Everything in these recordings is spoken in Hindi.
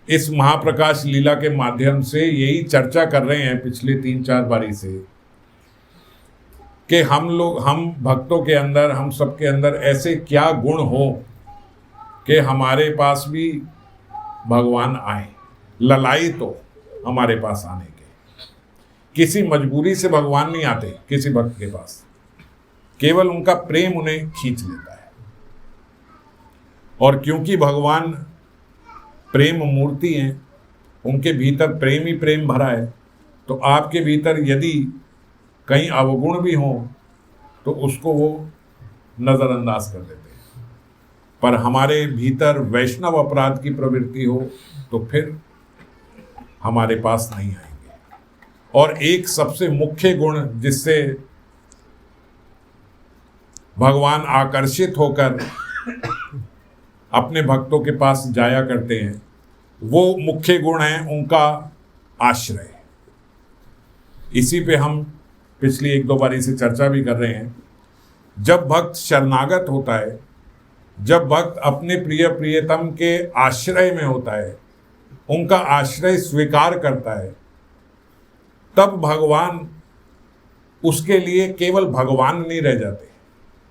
इस महाप्रकाश लीला के माध्यम से यही चर्चा कर रहे हैं पिछले 3-4 बारी से कि हम भक्तों के अंदर, हम सबके अंदर ऐसे क्या गुण हो कि हमारे पास भी भगवान आए। ललाई तो हमारे पास आने के, किसी मजबूरी से भगवान नहीं आते किसी भक्त के पास, केवल उनका प्रेम उन्हें खींच लेता है। और क्योंकि भगवान प्रेम मूर्ति हैं, उनके भीतर प्रेम ही प्रेम भरा है, तो आपके भीतर यदि कहीं अवगुण भी हों तो उसको वो नज़रअंदाज कर देते हैं। पर हमारे भीतर वैष्णव अपराध की प्रवृत्ति हो तो फिर हमारे पास नहीं आएंगे। और एक सबसे मुख्य गुण जिससे भगवान आकर्षित होकर अपने भक्तों के पास जाया करते हैं, वो मुख्य गुण है उनका आश्रय। इसी पे हम पिछली 1-2 बारी से चर्चा भी कर रहे हैं। जब भक्त शरणागत होता है, जब भक्त अपने प्रिय प्रियतम के आश्रय में होता है, उनका आश्रय स्वीकार करता है, तब भगवान उसके लिए केवल भगवान नहीं रह जाते,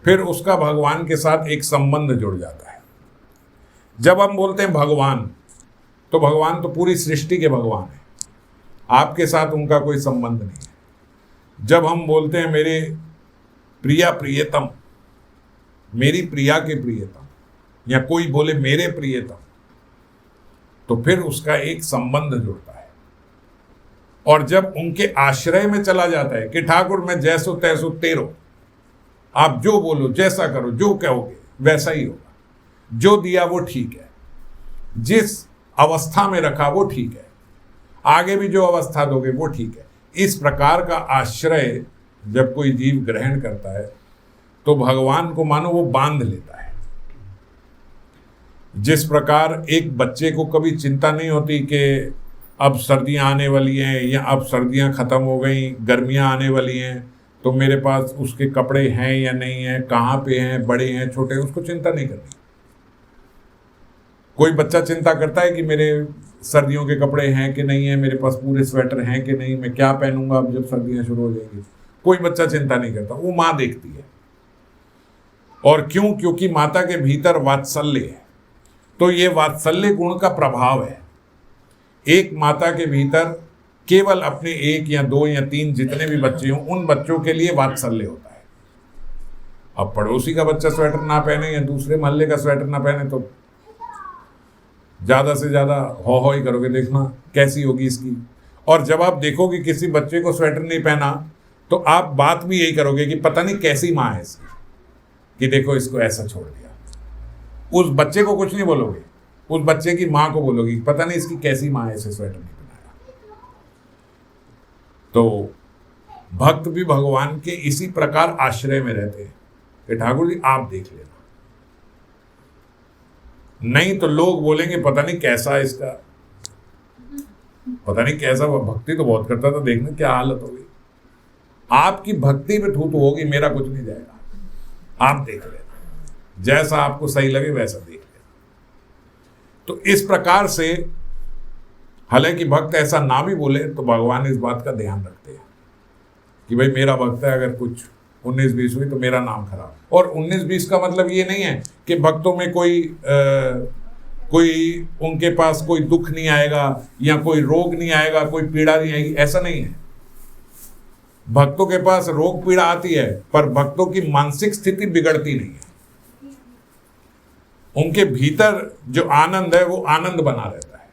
फिर उसका भगवान के साथ एक संबंध जुड़ जाता है। जब हम बोलते हैं भगवान, तो भगवान तो पूरी सृष्टि के भगवान है, आपके साथ उनका कोई संबंध नहीं है। जब हम बोलते हैं मेरे प्रिया प्रियतम, मेरी प्रिया के प्रियतम, या कोई बोले मेरे प्रियतम, तो फिर उसका एक संबंध जुड़ता है। और जब उनके आश्रय में चला जाता है कि ठाकुर मैं जैसो तैसो तेरो, आप जो बोलो, जैसा करो, जो कहोगे वैसा ही होगा, जो दिया वो ठीक है, जिस अवस्था में रखा वो ठीक है, आगे भी जो अवस्था दोगे वो ठीक है। इस प्रकार का आश्रय जब कोई जीव ग्रहण करता है तो भगवान को मानो वो बांध लेता है। जिस प्रकार एक बच्चे को कभी चिंता नहीं होती कि अब सर्दियां आने वाली हैं या अब सर्दियां खत्म हो गई, गर्मियां आने वाली हैं, तो मेरे पास उसके कपड़े हैं या नहीं हैं, कहाँ पे हैं, बड़े हैं छोटे, उसको चिंता नहीं करनी। कोई बच्चा चिंता करता है कि मेरे सर्दियों के कपड़े हैं कि नहीं है, मेरे पास पूरे स्वेटर हैं कि नहीं, मैं क्या पहनूंगा अब जब सर्दियां शुरू हो जाएंगी। कोई बच्चा चिंता नहीं करता, वो माँ देखती है। और क्यों? क्योंकि माता के भीतर वात्सल्य है। तो ये वात्सल्य गुण का प्रभाव है। एक माता के भीतर केवल अपने 1 या 2 या 3 जितने भी बच्चे हों, उन बच्चों के लिए वात्सल्य होता है। अब पड़ोसी का बच्चा स्वेटर ना पहने या दूसरे मोहल्ले का स्वेटर ना पहने तो ज़्यादा से ज़्यादा हो ही करोगे, देखना कैसी होगी इसकी। और जब आप देखोगे किसी बच्चे को स्वेटर नहीं पहना तो आप बात भी यही करोगे कि पता नहीं कैसी माँ है इसकी, कि देखो इसको ऐसा छोड़ दिया। उस बच्चे को कुछ नहीं बोलोगे, उस बच्चे की माँ को बोलोगी पता नहीं इसकी कैसी माँ है, इसे स्वेटर नहीं पहनाया। तो भक्त भी भगवान के इसी प्रकार आश्रय में रहते हैं कि ठाकुर जी आप देख लेना, नहीं तो लोग बोलेंगे पता नहीं कैसा है इसका, पता नहीं कैसा, भक्ति तो बहुत करता था, देखना क्या हालत हो गई। आपकी भक्ति में थू होगी, मेरा कुछ नहीं जाएगा, आप देख लेना, जैसा आपको सही लगे वैसा देख लेना। तो इस प्रकार से हालांकि भक्त ऐसा ना भी बोले तो भगवान इस बात का ध्यान रखते हैं कि भाई मेरा भक्त है, अगर कुछ 19-20 हुई तो मेरा नाम खराब। और 19-20 का मतलब ये नहीं है कि भक्तों में कोई उनके पास कोई दुख नहीं आएगा या कोई रोग नहीं आएगा, कोई पीड़ा नहीं आएगी, ऐसा नहीं है। भक्तों के पास रोग पीड़ा आती है पर भक्तों की मानसिक स्थिति बिगड़ती नहीं है। उनके भीतर जो आनंद है वो आनंद बना रहता है।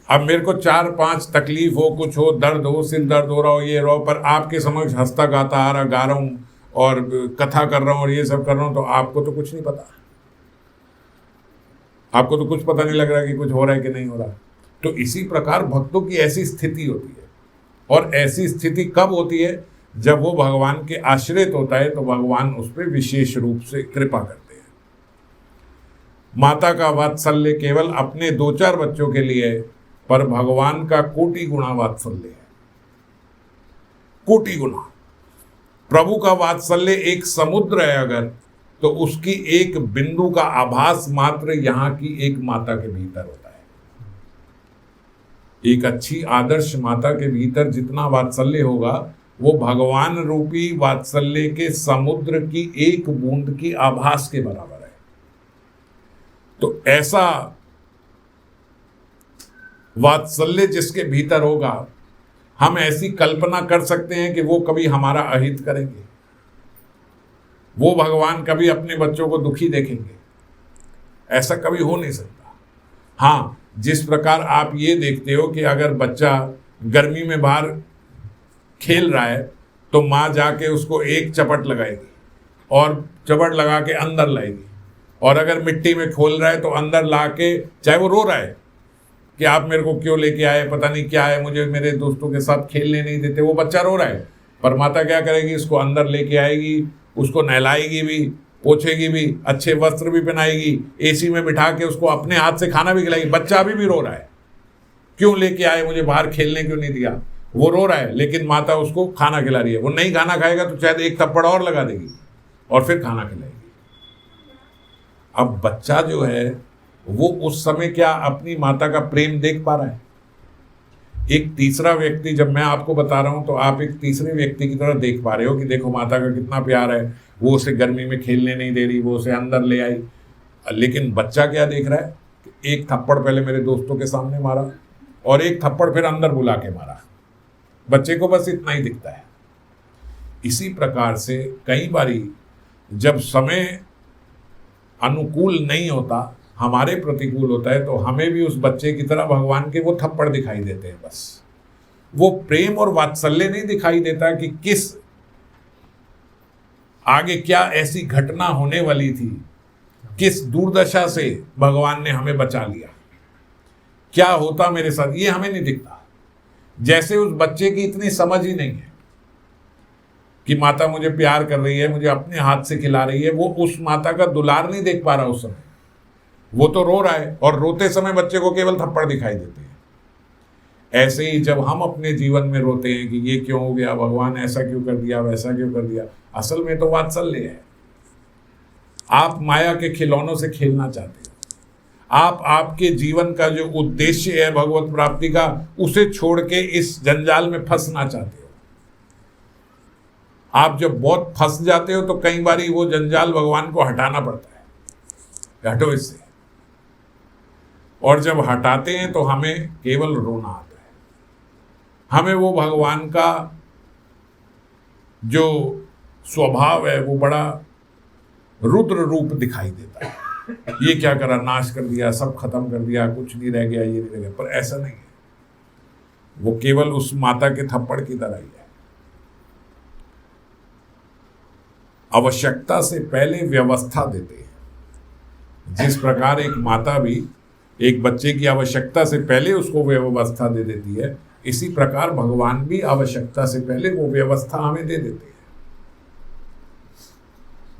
अब मेरे को 4-5 तकलीफ हो, कुछ हो, दर्द हो, सिर दर्द हो रहा हो, ये रहो, पर आपके समक्ष हंसता गाता आ रहा, गा रहा हूँ और कथा कर रहा हूँ और ये सब कर रहा हूँ, तो आपको तो कुछ नहीं पता, आपको तो कुछ पता नहीं लग रहा कि कुछ हो रहा है कि नहीं हो रहा। तो इसी प्रकार भक्तों की ऐसी स्थिति होती है। और ऐसी स्थिति कब होती है? जब वो भगवान के आश्रित होता है, तो भगवान उस पर विशेष रूप से कृपा करते हैं। माता का वात्सल्य केवल अपने 2-4 बच्चों के लिए है, पर भगवान का कोटि गुणा वात्सल्य है, कोटि गुणा। प्रभु का वात्सल्य एक समुद्र है अगर, तो उसकी एक बिंदु का आभास मात्र यहाँ की एक माता के भीतर होता है। एक अच्छी आदर्श माता के भीतर जितना वात्सल्य होगा वो भगवान रूपी वात्सल्य के समुद्र की एक बूंद की आभास के बराबर है। तो ऐसा वात्सल्य जिसके भीतर होगा, हम ऐसी कल्पना कर सकते हैं कि वो कभी हमारा अहित करेंगे, वो भगवान कभी अपने बच्चों को दुखी देखेंगे? ऐसा कभी हो नहीं सकता। हाँ, जिस प्रकार आप ये देखते हो कि अगर बच्चा गर्मी में बाहर खेल रहा है तो माँ जाके उसको एक चपट लगाएगी और चपट लगा के अंदर लाएगी, और अगर मिट्टी में खोल रहा है तो अंदर ला के, चाहे वो रो रहा है कि आप मेरे को क्यों लेके आए, पता नहीं क्या है, मुझे मेरे दोस्तों के साथ खेलने नहीं देते, वो बच्चा रो रहा है, पर माता क्या करेगी, उसको अंदर लेके आएगी, उसको नहलाएगी भी, पोछेगी भी, अच्छे वस्त्र भी पहनाएगी, एसी में बिठा के उसको अपने हाथ से खाना भी खिलाएगी। बच्चा अभी भी रो रहा है, क्यों लेके आए, मुझे बाहर खेलने क्यों नहीं दिया, वो रो रहा है, लेकिन माता उसको खाना खिला रही है। वो नहीं खाना खाएगा तो शायद एक थप्पड़ और लगा देगी और फिर खाना खिलाएगी। अब बच्चा जो है वो उस समय क्या अपनी माता का प्रेम देख पा रहा है? एक तीसरा व्यक्ति, जब मैं आपको बता रहा हूं तो आप एक तीसरे व्यक्ति की तरह देख पा रहे हो कि देखो माता का कितना प्यार है, वो उसे गर्मी में खेलने नहीं दे रही, वो उसे अंदर ले आई। लेकिन बच्चा क्या देख रहा है, एक थप्पड़ पहले मेरे दोस्तों के सामने मारा और एक थप्पड़ फिर अंदर बुला के मारा। बच्चे को बस इतना ही दिखता है। इसी प्रकार से कई बारी जब समय अनुकूल नहीं होता, हमारे प्रतिकूल होता है, तो हमें भी उस बच्चे की तरह भगवान के वो थप्पड़ दिखाई देते हैं। बस वो प्रेम और वात्सल्य नहीं दिखाई देता कि किस आगे क्या ऐसी घटना होने वाली थी, किस दुर्दशा से भगवान ने हमें बचा लिया, क्या होता मेरे साथ, ये हमें नहीं दिखता। जैसे उस बच्चे की इतनी समझ ही नहीं है कि माता मुझे प्यार कर रही है, मुझे अपने हाथ से खिला रही है, वो उस माता का दुलार नहीं देख पा रहा उस समय। वो तो रो रहा है और रोते समय बच्चे को केवल थप्पड़ दिखाई देते हैं। ऐसे ही जब हम अपने जीवन में रोते हैं कि ये क्यों हो गया, भगवान ऐसा क्यों कर दिया, वैसा क्यों कर दिया, असल में तो वात्सल्य है। आप माया के खिलौनों से खेलना चाहते हो, आप आपके जीवन का जो उद्देश्य है भगवत प्राप्ति का, उसे छोड़ के इस जंजाल में फंसना चाहते हो। आप जब बहुत फंस जाते हो तो कई बार वो जंजाल भगवान को हटाना पड़ता है, हटो इससे। और जब हटाते हैं तो हमें केवल रोना आता है, हमें वो भगवान का जो स्वभाव है वो बड़ा रुद्र रूप दिखाई देता है। ये क्या करा, नाश कर दिया, सब खत्म कर दिया, कुछ नहीं रह गया, ये नहीं रह गया। पर ऐसा नहीं है, वो केवल उस माता के थप्पड़ की तरह ही है। आवश्यकता से पहले व्यवस्था देते हैं। जिस प्रकार एक माता भी एक बच्चे की आवश्यकता से पहले उसको व्यवस्था दे देती है, इसी प्रकार भगवान भी आवश्यकता से पहले वो व्यवस्था हमें दे देते हैं।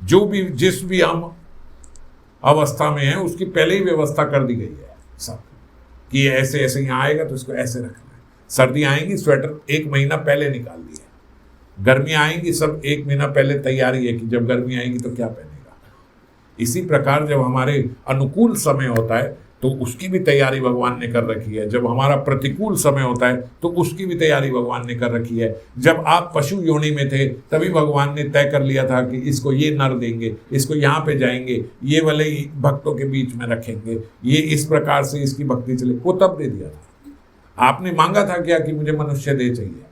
जो भी जिस भी हम अवस्था में है उसकी पहले ही व्यवस्था कर दी गई है सब, कि ऐसे ऐसे यहाँ आएगा तो इसको ऐसे रखना है। सर्दी आएंगी, स्वेटर 1 महीना पहले निकाल दिए, गर्मी आएंगी, सब 1 महीना पहले तैयारी है कि जब गर्मी आएगी तो क्या पहनेगा। इसी प्रकार जब हमारे अनुकूल समय होता है तो उसकी भी तैयारी भगवान ने कर रखी है। जब हमारा प्रतिकूल समय होता है तो उसकी भी तैयारी भगवान ने कर रखी है। जब आप पशु योनि में थे तभी भगवान ने तय कर लिया था कि इसको ये नर देंगे, इसको यहाँ पे जाएंगे, ये वाले भक्तों के बीच में रखेंगे, ये इस प्रकार से इसकी भक्ति चले, वो तब दे दिया था। आपने मांगा था क्या कि मुझे मनुष्य दे चाहिए?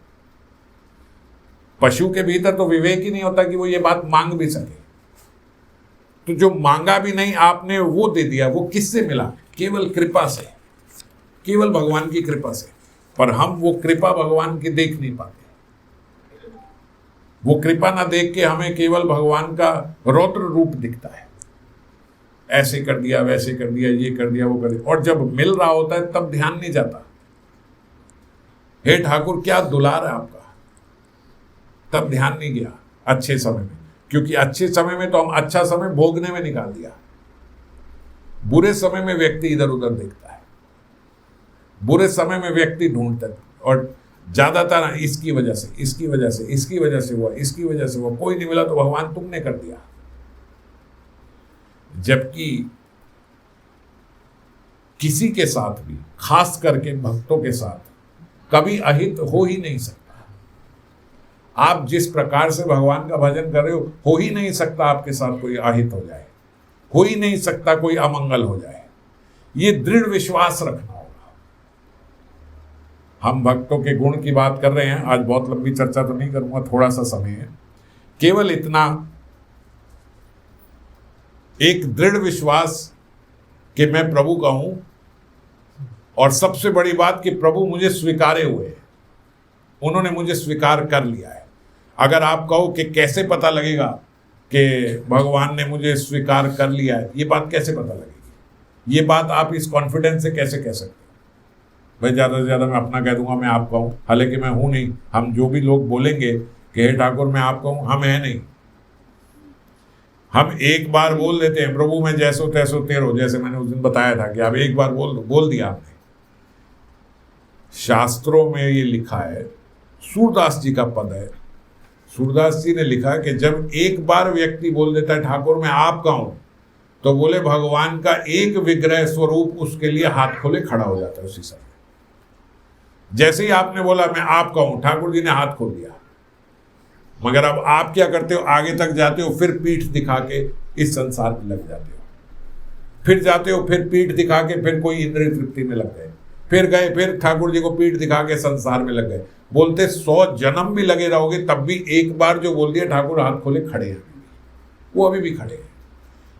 पशु के भीतर तो विवेक ही नहीं होता कि वो ये बात मांग भी सके। तो जो मांगा भी नहीं आपने वो दे दिया। वो किससे मिला? केवल कृपा से, केवल भगवान की कृपा से। पर हम वो कृपा भगवान की देख नहीं पाते। वो कृपा ना देख के हमें केवल भगवान का रौद्र रूप दिखता है, ऐसे कर दिया, वैसे कर दिया, ये कर दिया, वो कर दिया। और जब मिल रहा होता है तब ध्यान नहीं जाता, हे ठाकुर क्या दुलार है आपका, तब ध्यान नहीं गया अच्छे समय में। क्योंकि अच्छे समय में तो हम अच्छा समय भोगने में निकाल दिया, बुरे समय में व्यक्ति इधर उधर देखता है, बुरे समय में व्यक्ति ढूंढता है। और ज्यादातर इसकी वजह से, इसकी वजह से, इसकी वजह से हुआ, इसकी वजह से हुआ, कोई नहीं मिला तो भगवान तुमने कर दिया। जबकि किसी के साथ भी, खास करके भक्तों के साथ, कभी अहित हो ही नहीं सकता। आप जिस प्रकार से भगवान का भजन कर रहे हो ही नहीं सकता आपके साथ कोई अहित हो जाए, हो ही नहीं सकता कोई अमंगल हो जाए। ये दृढ़ विश्वास रखना होगा। हम भक्तों के गुण की बात कर रहे हैं, आज बहुत लंबी चर्चा तो नहीं करूंगा, थोड़ा सा समय है, केवल इतना, एक दृढ़ विश्वास कि मैं प्रभु का हूं, और सबसे बड़ी बात कि प्रभु मुझे स्वीकारे हुए हैं, उन्होंने मुझे स्वीकार कर लिया है। अगर आप कहो कि कैसे पता लगेगा कि भगवान ने मुझे स्वीकार कर लिया है, ये बात कैसे पता लगेगी? ये बात आप इस कॉन्फिडेंस से कैसे कह सकते हो? भाई ज़्यादा से ज़्यादा मैं अपना कह दूंगा, मैं आपका हूँ, हालांकि मैं हूँ नहीं। हम जो भी लोग बोलेंगे कि हे ठाकुर मैं आपका हूँ, हम है नहीं। हम एक बार बोल देते हैं प्रभु मैं जैसो तैसो तेरो, जैसे मैंने उस दिन बताया था कि आप एक बार बोल दिया आपने। शास्त्रों में ये लिखा है, सूरदास जी का पद है, सूरदास जी ने लिखा कि जब एक बार व्यक्ति बोल देता है ठाकुर मैं आपका हूं, तो बोले भगवान का एक विग्रह स्वरूप उसके लिए हाथ खोले खड़ा हो जाता है उसी समय। जैसे ही आपने बोला मैं आपका हूं, ठाकुर जी ने हाथ खोल दिया। मगर अब आप क्या करते हो? आगे तक जाते हो, फिर पीठ दिखा के इस संसार में लग जाते हो, फिर जाते हो, फिर पीठ दिखा के फिर कोई इंद्रिय तृप्ति में लग गए, फिर गए, फिर ठाकुर जी को पीठ दिखा के संसार में लग गए। बोलते 100 जन्म भी लगे रहोगे तब भी एक बार जो बोल दिया ठाकुर हाथ खोले खड़े हैं, वो अभी भी खड़े हैं।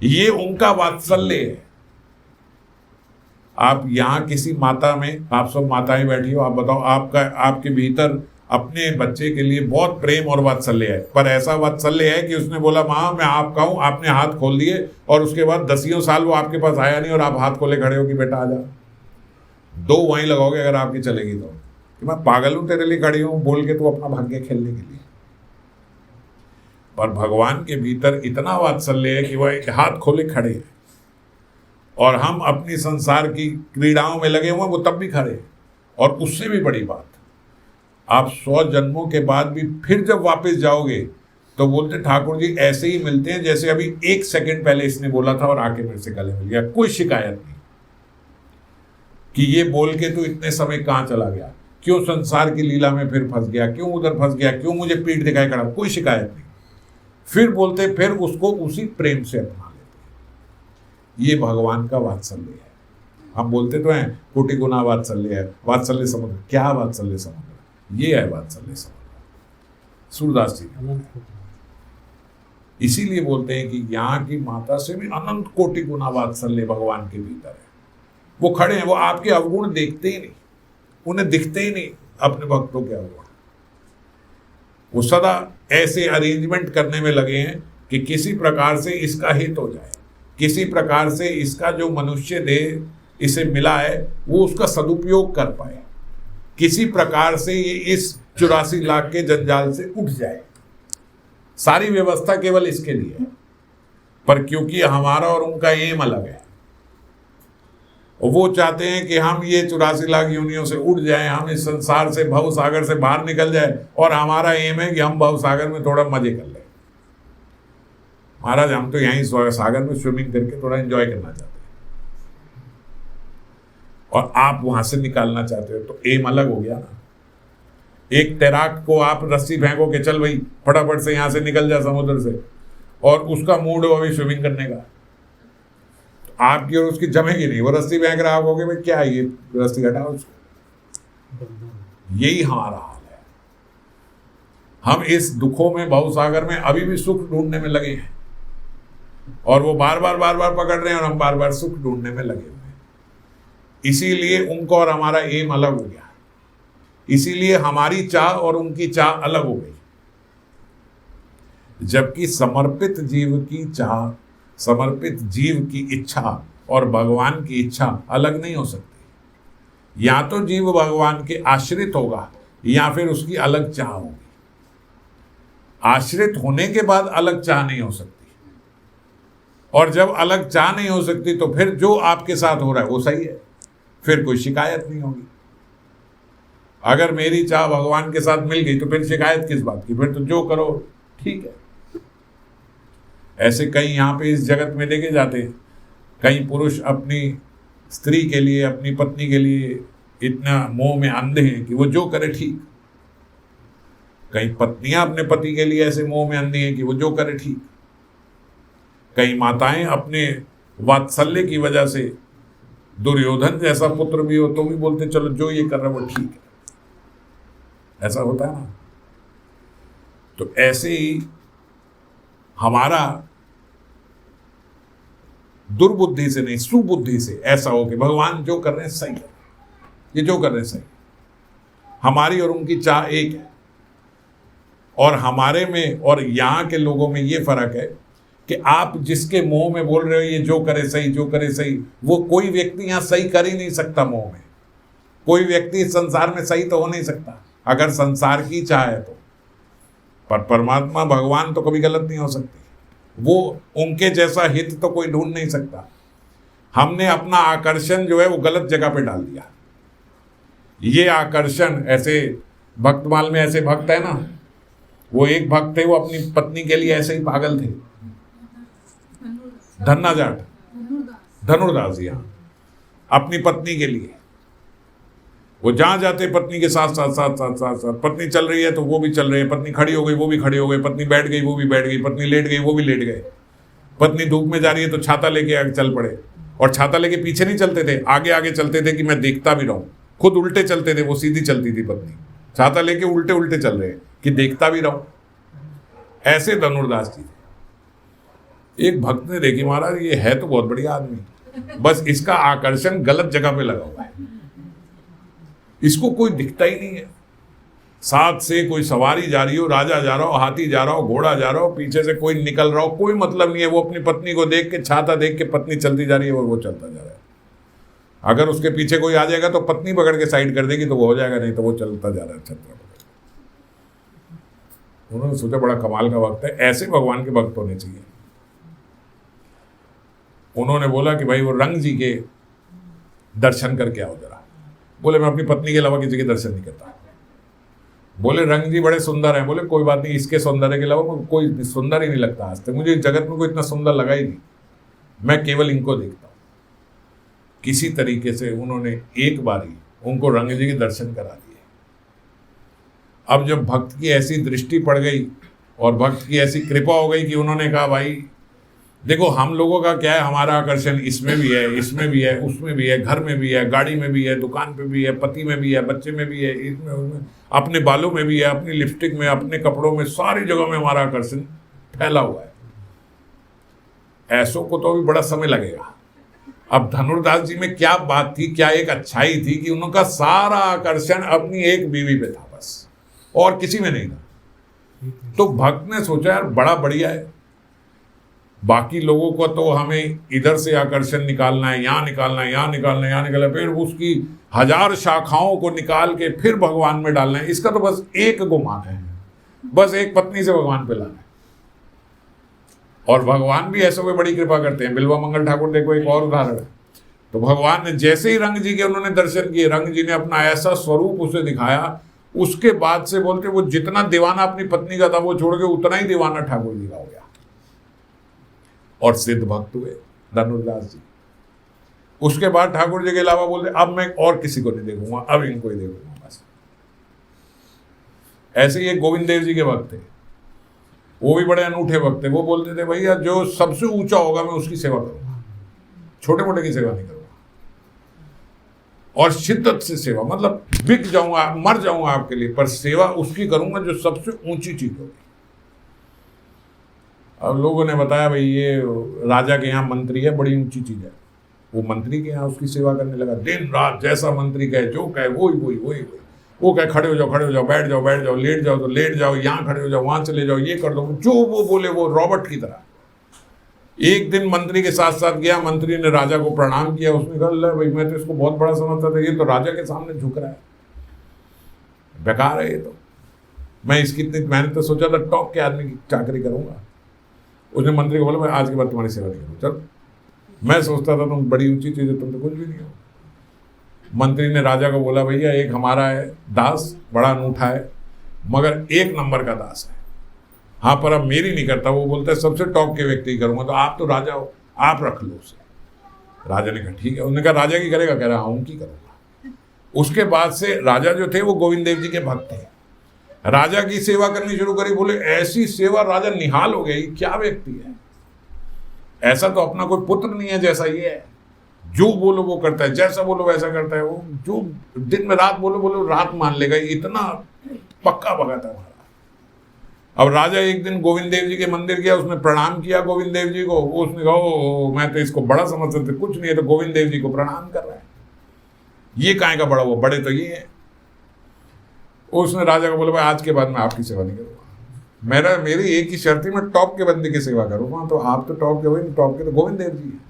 ये उनका वात्सल्य है। आप यहां किसी माता में, आप सब माताएं बैठी हो, आप बताओ आपके भीतर अपने बच्चे के लिए बहुत प्रेम और वात्सल्य है, पर ऐसा वात्सल्य है कि उसने बोला माँ मैं आपका हूं, आपने हाथ खोल दिए, और उसके बाद 10 साल वो आपके पास आया नहीं और आप हाथ खोले खड़े हो कि बेटा आ जा। 2 वहीं लगाओगे अगर आपकी चलेगी तो, कि मैं पागल हूं तेरे लिए खड़ी हूं बोल के तो अपना भाग्य खेलने के लिए। पर भगवान के भीतर इतना वात्सल्य है कि वह एक हाथ खोले खड़े हैं, और हम अपनी संसार की क्रीड़ाओं में लगे हुए हैं, वो तब भी खड़े हैं। और उससे भी बड़ी बात, आप 100 जन्मों के बाद भी फिर जब वापस जाओगे तो बोलते ठाकुर जी ऐसे ही मिलते हैं जैसे अभी 1 सेकंड पहले इसने बोला था और आके मेरे से गले मिल गया। कोई शिकायत नहीं कि ये बोल के तू इतने समय कहाँ चला गया, क्यों संसार की लीला में फिर फंस गया, क्यों उधर फंस गया, क्यों मुझे पीठ दिखाई खड़ा। कोई शिकायत नहीं। फिर बोलते, फिर उसको उसी प्रेम से अपना लेते। ये भगवान का वात्सल्य है। हम बोलते तो हैं कोटि गुना वात्सल्य है, वात्सल्य समुद्र। क्या वात्सल्य समुद्र? ये है वात्सल्य समुद्र, सूरदास जी। इसीलिए बोलते हैं कि यहाँ की माता से भी अनंत कोटि गुना वात्सल्य भगवान के भीतर है। वो खड़े हैं, वो आपके अवगुण देखते ही नहीं, उन्हें दिखते ही नहीं अपने भक्तों के अवगुण। वो सदा ऐसे अरेंजमेंट करने में लगे हैं कि किसी प्रकार से इसका हित हो जाए, किसी प्रकार से इसका जो मनुष्य देह इसे मिला है वो उसका सदुपयोग कर पाए, किसी प्रकार से ये इस 84 लाख के जंजाल से उठ जाए। सारी व्यवस्था केवल इसके लिए है। पर क्योंकि हमारा और उनका एम अलग है, वो चाहते हैं कि हम ये 84 लाख योनियों से उठ जाएं, हम इस संसार से, भव सागर से बाहर निकल जाए, और हमारा एम है कि हम भव सागर में थोड़ा मजे कर लें। महाराज हम तो यहीं सागर में स्विमिंग करके थोड़ा एंजॉय करना चाहते हैं, और आप वहां से निकालना चाहते हो, तो एम अलग हो गया ना। एक तैराक को आप रस्सी फेंको कि चल भाई फटाफट से यहां से निकल जा समुद्र से, और उसका मूड हो अभी स्विमिंग करने का, तो आपकी और उसकी जमेगी नहीं। वो रस्सी फेंक रहा, आप कहोगे भाई क्या है ये, रस्सी हटाओ उसको। यही हमारा हाल है। हम इस दुखों में, भवसागर में अभी भी सुख ढूंढने में लगे हैं, और वो बार बार पकड़ रहे हैं, और हम बार बार सुख ढूंढने में लगे हुए हैं। इसीलिए उनको और हमारा एम अलग हो गया, इसीलिए हमारी चाह और उनकी चाह अलग हो गई। जबकि समर्पित जीव की चाह, समर्पित जीव की इच्छा और भगवान की इच्छा अलग नहीं हो सकती। या तो जीव भगवान के आश्रित होगा, या फिर उसकी अलग चाह होगी। आश्रित होने के बाद अलग चाह नहीं हो सकती, और जब अलग चाह नहीं हो सकती तो फिर जो आपके साथ हो रहा है वो सही है, फिर कोई शिकायत नहीं होगी। अगर मेरी चाह भगवान के साथ मिल गई तो फिर शिकायत किस बात की, फिर तो जो करो ठीक है। ऐसे कई यहाँ पे इस जगत में देखे जाते हैं, कई पुरुष अपनी स्त्री के लिए, अपनी पत्नी के लिए इतना मोह में अंधे हैं कि वो जो करे ठीक। कई पत्नियां अपने पति के लिए ऐसे मोह में अंधी हैं कि वो जो करे ठीक। कई माताएं अपने वात्सल्य की वजह से, दुर्योधन जैसा पुत्र भी हो तो भी बोलते चलो जो ये कर रहा है वो ठीक है। ऐसा होता है ना। तो ऐसे ही हमारा दुर्बुद्धि से नहीं, सुबुद्धि से ऐसा हो कि भगवान जो कर रहे हैं सही है, ये जो कर रहे हैं सही। हमारी और उनकी चाह एक है, और हमारे में और यहाँ के लोगों में ये फर्क है कि आप जिसके मोह में बोल रहे हो ये जो करे सही, जो करे सही, वो कोई व्यक्ति यहाँ सही कर ही नहीं सकता। मोह में कोई व्यक्ति इस संसार में सही तो हो नहीं सकता अगर संसार की चाह है तो। पर परमात्मा भगवान तो कभी गलत नहीं हो सकती। वो उनके जैसा हित तो कोई ढूंढ नहीं सकता। हमने अपना आकर्षण जो है वो गलत जगह पे डाल दिया। ये आकर्षण, ऐसे भक्तमाल में ऐसे भक्त है ना, वो एक भक्त थे, वो अपनी पत्नी के लिए ऐसे ही पागल थे। धनुर्दास जी, हाँ, अपनी पत्नी के लिए वो जहां जाते पत्नी के साथ साथ साथ साथ साथ साथ। पत्नी चल रही है तो वो भी चल रही है, पत्नी खड़ी हो गई वो भी खड़ी हो गई, पत्नी बैठ गई वो भी बैठ गई, पत्नी लेट गई वो भी लेट गए। पत्नी धूप में जा रही है तो छाता लेके आगे चल पड़े, और छाता लेके पीछे नहीं चलते थे, आगे आगे चलते थे कि मैं देखता भी रहूं। खुद उल्टे चलते थे, वो सीधी चलती थी पत्नी, छाता लेके उल्टे उल्टे चल रहे कि देखता भी रहूं। ऐसे धनुर्दास जी थे। एक भक्त ने देखी, महाराज ये है तो बहुत बढ़िया आदमी, बस इसका आकर्षण गलत जगह पे लगा हुआ है, इसको कोई दिखता ही नहीं है। साथ से कोई सवारी जा रही हो, राजा जा रहा हो, हाथी जा रहा हो, घोड़ा जा रहा हो, पीछे से कोई निकल रहा हो, कोई मतलब नहीं है। वो अपनी पत्नी को देख के, छाता देख के पत्नी चलती जा रही है और वो चलता जा रहा है। अगर उसके पीछे कोई आ जाएगा तो पत्नी पकड़ के साइड कर देगी तो वो हो जाएगा, नहीं तो वो चलता जा रहा है छत्र। उन्होंने सोचा बड़ा कमाल का वक्त है, ऐसे भगवान के भक्त होने चाहिए। उन्होंने बोला कि भाई वो रंग जी के दर्शन करके आओ जरा। बोले मैं अपनी पत्नी के अलावा किसी के दर्शन नहीं करता। बोले रंग जी बड़े सुंदर हैं। बोले कोई बात नहीं, इसके सौंदर्य के अलावा कोई सुंदर ही नहीं लगता आज तक मुझे, जगत में कोई इतना सुंदर लगा ही नहीं, मैं केवल इनको देखता हूं। किसी तरीके से उन्होंने एक बारी उनको रंग जी के दर्शन करा दिए। अब जब भक्त की ऐसी दृष्टि पड़ गई और भक्त की ऐसी कृपा हो गई कि उन्होंने कहा भाई देखो हम लोगों का क्या है, हमारा आकर्षण इसमें भी है, इसमें भी है, उसमें भी है, घर में भी है, गाड़ी में भी है, दुकान पे भी है, पति में भी है, बच्चे में भी है, इसमें उसमें, अपने बालों में भी है, अपनी लिपस्टिक में, अपने कपड़ों में, सारी जगह में हमारा आकर्षण फैला हुआ है। ऐसों को तो अभी बड़ा समय लगेगा। अब धनुर्दास जी में क्या बात थी, क्या एक अच्छाई थी कि उनका सारा आकर्षण अपनी एक बीवी पे था बस, और किसी में नहीं था। तो भक्त ने सोचा यार बड़ा बढ़िया है, बाकी लोगों को तो हमें इधर से आकर्षण निकालना है, यहाँ निकालना है, यहाँ निकालना है, यहाँ निकालना है, फिर उसकी 1000 शाखाओं को निकाल के फिर भगवान में डालना है। इसका तो बस एक गुमान है, बस एक पत्नी से भगवान पे लाना है। और भगवान भी ऐसे में बड़ी कृपा करते हैं। बिल्वा मंगल ठाकुर देखो एक और उदाहरण है। तो भगवान ने जैसे ही रंग जी के उन्होंने दर्शन किए, रंग जी ने अपना ऐसा स्वरूप उसे दिखाया, उसके बाद से बोलते वो जितना दीवाना अपनी पत्नी का था वो छोड़ के उतना ही दीवाना ठाकुर जी का हो गया, और सिद्ध भक्त हुए धनुर्दास जी। उसके बाद ठाकुर जी के अलावा बोलते अब मैं और किसी को नहीं देखूंगा, अब इनको ही देखूंगा बस। ऐसे ही एक गोविंद देव जी के भक्त थे, वो भी बड़े अनूठे भक्त थे। वो बोलते थे भैया जो सबसे ऊंचा होगा मैं उसकी सेवा करूंगा, छोटे मोटे की सेवा नहीं करूंगा, और शिद्दत से सेवा, मतलब बिक जाऊंगा, मर जाऊंगा आपके लिए, पर सेवा उसकी करूंगा जो सबसे ऊंची चीज होगी। अब लोगों ने बताया भाई ये राजा के यहाँ मंत्री है, बड़ी ऊंची चीज है। वो मंत्री के यहाँ उसकी सेवा करने लगा, दिन रात जैसा मंत्री कहे, जो कहे वही। वो कहे खड़े हो जाओ, बैठ जाओ, लेट जाओ तो लेट जाओ, यहाँ खड़े हो जाओ, वहां चले जाओ, ये कर दो, जो वो बोले वो रॉबर्ट की तरह। एक दिन मंत्री के साथ साथ गया, मंत्री ने राजा को प्रणाम किया। उसने कहा ले भाई मैं तो इसको बहुत बड़ा समझता था, ये तो राजा के सामने झुक रहा है, बेकार है ये तो। मैंने तो सोचा था टॉप के आदमी की चाकरी करूंगा। उसने मंत्री को बोला मैं आज के बाद तुम्हारी सेवा नहीं करूँ, चल। मैं सोचता था तुम बड़ी ऊंची चीज है, तुम तो कुछ भी नहीं हो। मंत्री ने राजा को बोला भैया एक हमारा है दास, बड़ा अनूठा है, मगर एक नंबर का दास है, हाँ पर अब मेरी नहीं करता। वो बोलता है सबसे टॉप के व्यक्ति करूंगा। तो आप तो राजा हो, आप रख लो उसे। राजा ने कहा ठीक है। उन्होंने कहा राजा की करेगा? कह रहा हाँ उनकी करूँगा। उसके बाद से राजा जो थे वो गोविंद देव जी के भक्त थे, राजा की सेवा करनी शुरू करी। बोले ऐसी सेवा, राजा निहाल हो गई, क्या व्यक्ति है, ऐसा तो अपना कोई पुत्र नहीं है जैसा ये है, जो बोलो वो करता है, जैसा बोलो वैसा करता है, वो जो दिन में रात बोलो रात मान लेगा, इतना पक्का भगत है हमारा। अब राजा एक दिन गोविंद देव जी के मंदिर गया, उसने प्रणाम किया गोविंद देव जी को। उसने कहा ओ मैं तो इसको बड़ा समझता था, कुछ नहीं है, तो गोविंद देव जी को प्रणाम कर रहा है, ये काहे का बड़ा, वो बड़े तो ये है। उसने राजा को बोला भाई आज के बाद मैं आपकी सेवा नहीं करूँगा, मेरी एक ही शर्त ही, मैं टॉप के बंदे की सेवा करूँगा। तो आप तो टॉप के, वही टॉप के तो गोविंद देव जी है।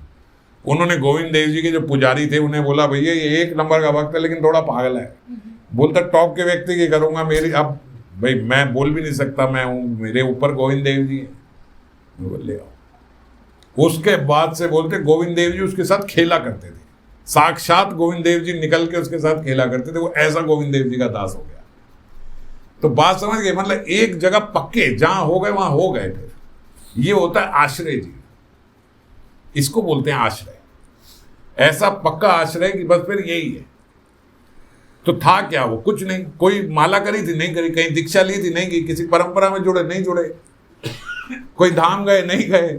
उन्होंने गोविंद देव जी के जो पुजारी थे उन्हें बोला भैया ये एक नंबर का भक्त है लेकिन थोड़ा पागल है। बोलता टॉप के व्यक्ति की करूँगा, मेरी अब भाई मैं बोल भी नहीं सकता, मैं हूँ, मेरे ऊपर गोविंद देव जी है, ले आओ। उसके बाद से बोलते गोविंद देव जी उसके साथ खेला करते थे, साक्षात गोविंद देव जी निकल के उसके साथ खेला करते थे, वो ऐसा गोविंद देव जी का दास हो गया। तो बात समझ गए, मतलब एक जगह पक्के जहां हो गए वहां हो गए। फिर ये होता है आश्रय जी, इसको बोलते हैं आश्रय, ऐसा पक्का आश्रय कि बस फिर यही है। तो था क्या वो, कुछ नहीं, कोई माला करी थी नहीं करी, कहीं दीक्षा ली थी नहीं की, किसी परंपरा में जुड़े नहीं जुड़े, कोई धाम गए नहीं गए,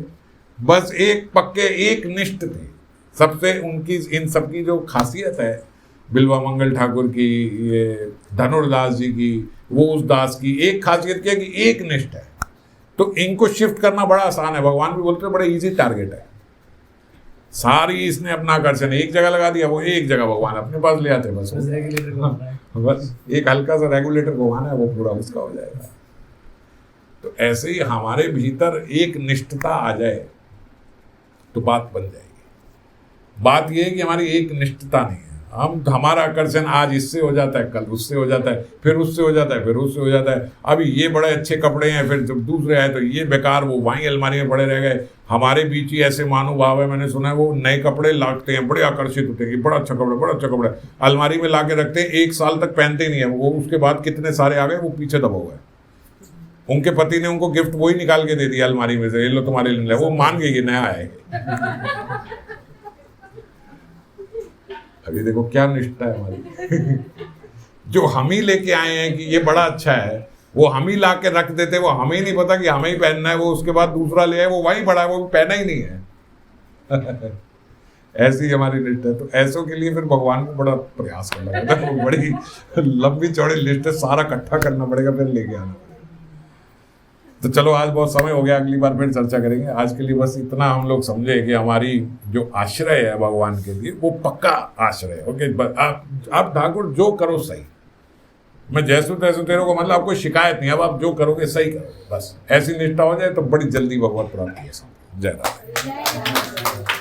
बस एक पक्के एक निष्ठ थे। सबसे उनकी इन सबकी जो खासियत है, बिल्वा मंगल ठाकुर की, ये धनुर्दास जी की, वो उस दास की एक खासियत क्या है कि एक निष्ठ है। तो इनको शिफ्ट करना बड़ा आसान है, भगवान भी बोलते हैं बड़ा इजी टारगेट है। सारी इसने अपना आकर्षण एक जगह लगा दिया, वो एक जगह भगवान अपने पास ले आते, बस बस एक हल्का सा रेगुलेटर घुमाना है, वो पूरा उसका हो जाएगा। तो ऐसे ही हमारे भीतर एक निष्ठता आ जाए तो बात बन जाएगी। बात यह है कि हमारी एक निष्ठता नहीं है, हमारा आकर्षण आज इससे हो जाता है, कल उससे हो जाता है, फिर उससे हो जाता है, फिर उससे हो जाता है। अभी ये बड़े अच्छे कपड़े हैं, फिर जब दूसरे आए तो ये बेकार, वो वहीं अलमारी में पड़े रह गए। हमारे बीच ही ऐसे महानुभाव है, मैंने सुना है वो नए कपड़े लाते हैं, बड़े आकर्षित होते हैं, बड़ा अच्छा कपड़ा, बड़ा अच्छा कपड़ा, अलमारी में ला के रखते हैं, 1 साल तक पहनते ही नहीं है वो। उसके बाद कितने सारे आ गए, वो पीछे दबा हुआ है। उनके पति ने उनको गिफ्ट वही निकाल के दे दिया अलमारी में से, ये लो तुम्हारे लिए, वो मान गई कि नया है। अभी देखो क्या निष्ठा है हमारी। जो हम ही लेके आए हैं कि ये बड़ा अच्छा है, वो हम ही ला के रख देते, वो हमें ही नहीं पता कि हमें ही पहनना है, वो उसके बाद दूसरा ले आए, वो वहीं पड़ा है, वो पहना ही नहीं है। ऐसी हमारी लिस्ट है। तो ऐसों के लिए फिर भगवान को बड़ा प्रयास करना पड़ता है, बड़ी लंबी चौड़ी लिस्ट है, सारा इकट्ठा करना पड़ेगा, फिर लेके आना पड़ेगा। तो चलो आज बहुत समय हो गया, अगली बार फिर चर्चा करेंगे। आज के लिए बस इतना हम लोग समझे कि हमारी जो आश्रय है भगवान के लिए वो पक्का आश्रय है। ओके, आप ठाकुर जो करो सही, मैं जैसो तैसो तेरे को, मतलब आपको शिकायत नहीं, अब आप जो करोगे सही करोगे, बस ऐसी निष्ठा हो जाए तो बड़ी जल्दी भगवत प्राप्ति है। जय राम।